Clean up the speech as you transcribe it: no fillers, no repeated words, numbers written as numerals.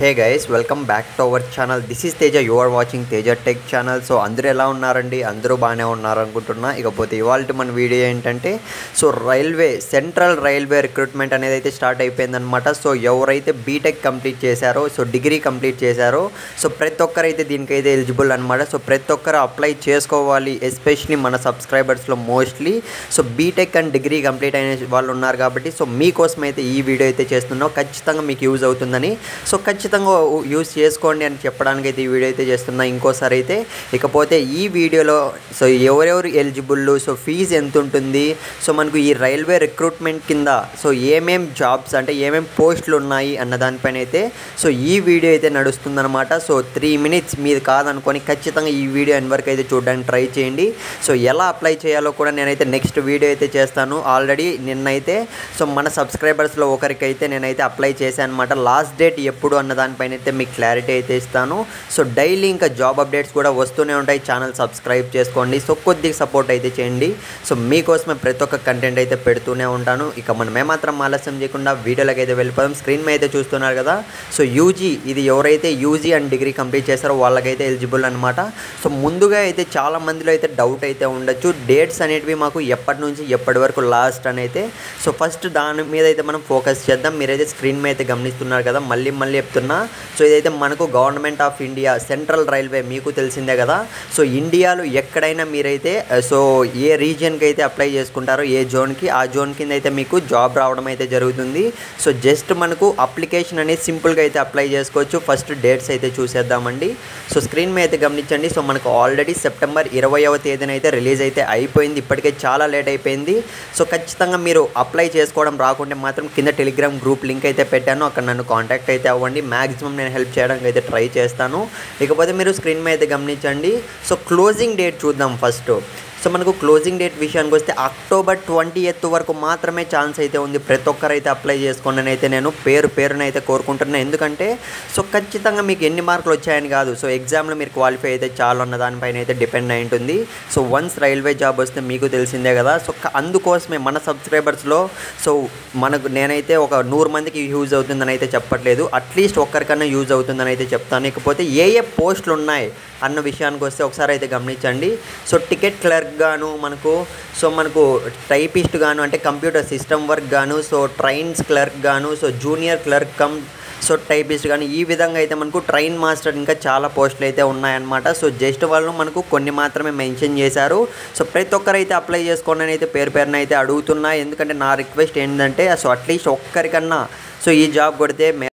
Hey guys, welcome back to our channel. This is Teja. You are watching Teja tech channel. So అందరూ ఎలా ఉన్నారండి? అందరూ బాగానే ఉన్నారనుకుంటున్నా. ఇకపోతే ఇవాళ మన వీడియో ఏంటంటే, సో సెంట్రల్ రైల్వే రిక్రూట్మెంట్ అనేది అయితే స్టార్ట్ అయిపోయిందనమాట. సో ఎవరైతే బీటెక్ కంప్లీట్ చేశారో, సో డిగ్రీ కంప్లీట్ చేశారో, సో ప్రతి ఒక్కరైతే దీనికైతే ఎలిజిబుల్ అనమాట. సో ప్రతి ఒక్కరు అప్లై చేసుకోవాలి. ఎస్పెషలీ మన సబ్స్క్రైబర్స్లో mostly so BTech and degree complete అయిన వాళ్ళు ఉన్నారు కాబట్టి, సో మీకోసం అయితే ఈ వీడియో అయితే చేస్తున్నాం. ఖచ్చితంగా మీకు యూజ్ అవుతుందని, సో ఖచ్చితంగా యూజ్ చేసుకోండి అని చెప్పడానికి అయితే ఈ వీడియో అయితే చేస్తున్నా ఇంకోసారి అయితే. ఇకపోతే ఈ వీడియోలో సో ఎవరెవరు ఎలిజిబుల్, సో ఫీజు ఎంత ఉంటుంది, సో మనకు ఈ రైల్వే రిక్రూట్మెంట్ కింద సో ఏమేం జాబ్స్ అంటే ఏమేం పోస్టులు ఉన్నాయి అన్న దానిపైన అయితే సో ఈ వీడియో అయితే నడుస్తుందన్నమాట. సో 3 minutes మీది కాదనుకొని ఖచ్చితంగా ఈ వీడియో ఎన్ వరకు అయితే చూడడానికి ట్రై చేయండి. సో ఎలా అప్లై చేయాలో కూడా నేనైతే నెక్స్ట్ వీడియో అయితే చేస్తాను. ఆల్రెడీ నిన్నైతే సో మన సబ్స్క్రైబర్స్లో ఒకరికైతే నేనైతే అప్లై చేశాను అనమాట. లాస్ట్ డేట్ ఎప్పుడు అన్న దానిపైన అయితే మీకు క్లారిటీ అయితే ఇస్తాను. సో డైలీ ఇంకా జాబ్ అప్డేట్స్ కూడా వస్తూనే ఉంటాయి. ఛానల్ సబ్స్క్రైబ్ చేసుకోండి. సో కొద్దిగా సపోర్ట్ అయితే చేయండి. సో మీకోసమే ప్రతి ఒక్క కంటెంట్ అయితే పెడుతూనే ఉంటాను. ఇక మనం ఏమాత్రం ఆలస్యం చేయకుండా వీడియోలోకి అయితే వెళ్ళిపోదాం. స్క్రీన్ మీద అయితే చూస్తున్నారు కదా. సో యూజీ, ఇది ఎవరైతే యూజీ అండ్ డిగ్రీ కంప్లీట్ చేస్తారో వాళ్ళకైతే ఎలిజిబుల్ అనమాట. సో ముందుగా అయితే చాలా మందిలో అయితే డౌట్ అయితే ఉండొచ్చు, డేట్స్ అనేటివి మాకు ఎప్పటి నుంచి ఎప్పటి వరకు లాస్ట్ అని అయితే. సో ఫస్ట్ దాని మీద అయితే మనం ఫోకస్ చేద్దాం. మీరైతే స్క్రీన్ మీద అయితే గమనిస్తున్నారు కదా, మళ్ళీ చెప్తున్నా. సో ఇదైతే మనకు government of India central railway, మీకు తెలిసిందే కదా. సో ఇండియాలో ఎక్కడైనా మీరైతే సో ఏ రీజియన్కి అయితే అప్లై చేసుకుంటారో, ఏ జోన్కి, ఆ జోన్ కింద అయితే మీకు జాబ్ రావడం అయితే జరుగుతుంది. సో జస్ట్ మనకు అప్లికేషన్ అనేది సింపుల్గా అయితే అప్లై చేసుకోవచ్చు. ఫస్ట్ డేట్స్ అయితే చూసేద్దామండి. సో స్క్రీన్ మీద అయితే గమనించండి. సో మనకు ఆల్రెడీ సెప్టెంబర్ 20వ తేదీన అయితే రిలీజ్ అయితే అయిపోయింది. ఇప్పటికే చాలా లేట్ అయిపోయింది. సో ఖచ్చితంగా మీరు అప్లై చేసుకోవడం రాకుంటే మాత్రం కింద టెలిగ్రామ్ గ్రూప్ లింక్ అయితే పెట్టాను, అక్కడ నన్ను కాంటాక్ట్ అయితే అవ్వండి. మ్యాక్సిమం నేను హెల్ప్ చేయడానికి అయితే ట్రై చేస్తాను. ఇకపోతే మీరు స్క్రీన్ మీద అయితే గమనించండి. సో క్లోజింగ్ డేట్ చూద్దాం ఫస్ట్. సో మనకు క్లోజింగ్ డేట్ విషయానికి వస్తే అక్టోబర్ 20th వరకు మాత్రమే ఛాన్స్ అయితే ఉంది. ప్రతి ఒక్కరైతే అప్లై చేసుకోండి అని అయితే నేను పేరునైతే కోరుకుంటున్నాను. ఎందుకంటే సో ఖచ్చితంగా మీకు ఎన్ని మార్కులు వచ్చాయని కాదు, సో ఎగ్జామ్లో మీరు క్వాలిఫై అయితే చాలు అన్న దానిపైన అయితే డిపెండ్ అయి ఉంటుంది. సో వన్స్ రైల్వే జాబ్ వస్తే మీకు తెలిసిందే కదా. సో అందుకోసమే మన సబ్స్క్రైబర్స్లో సో నేనైతే ఒక 100 మందికి యూజ్ అవుతుందని అయితే చెప్పట్లేదు, అట్లీస్ట్ ఒక్కరికన్నా యూజ్ అవుతుందని అయితే చెప్తాను. ఇకపోతే ఏ పోస్టులు ఉన్నాయి అన్న విషయానికి వస్తే ఒకసారి అయితే గమనించండి. సో టికెట్ క్లర్క్ గాను, మనకు టైపిస్ట్ గాను అంటే కంప్యూటర్ సిస్టమ్ వర్క్ గాను, సో ట్రైన్స్ క్లర్క్ గాను, so junior clerk so typist కానీ, ఈ విధంగా అయితే మనకు ట్రైన్ మాస్టర్ ఇంకా చాలా పోస్టులు అయితే ఉన్నాయన్నమాట. సో జస్ట్ వాళ్ళు మనకు కొన్ని మాత్రమే మెన్షన్ చేశారు. సో ప్రతి ఒక్కరైతే అప్లై చేసుకోండి అని అయితే పేరున అయితే అడుగుతున్నా. ఎందుకంటే నా రిక్వెస్ట్ ఏంటంటే సో అట్లీస్ట్ ఒక్కరికన్నా సో ఈ జాబ్ కొడితే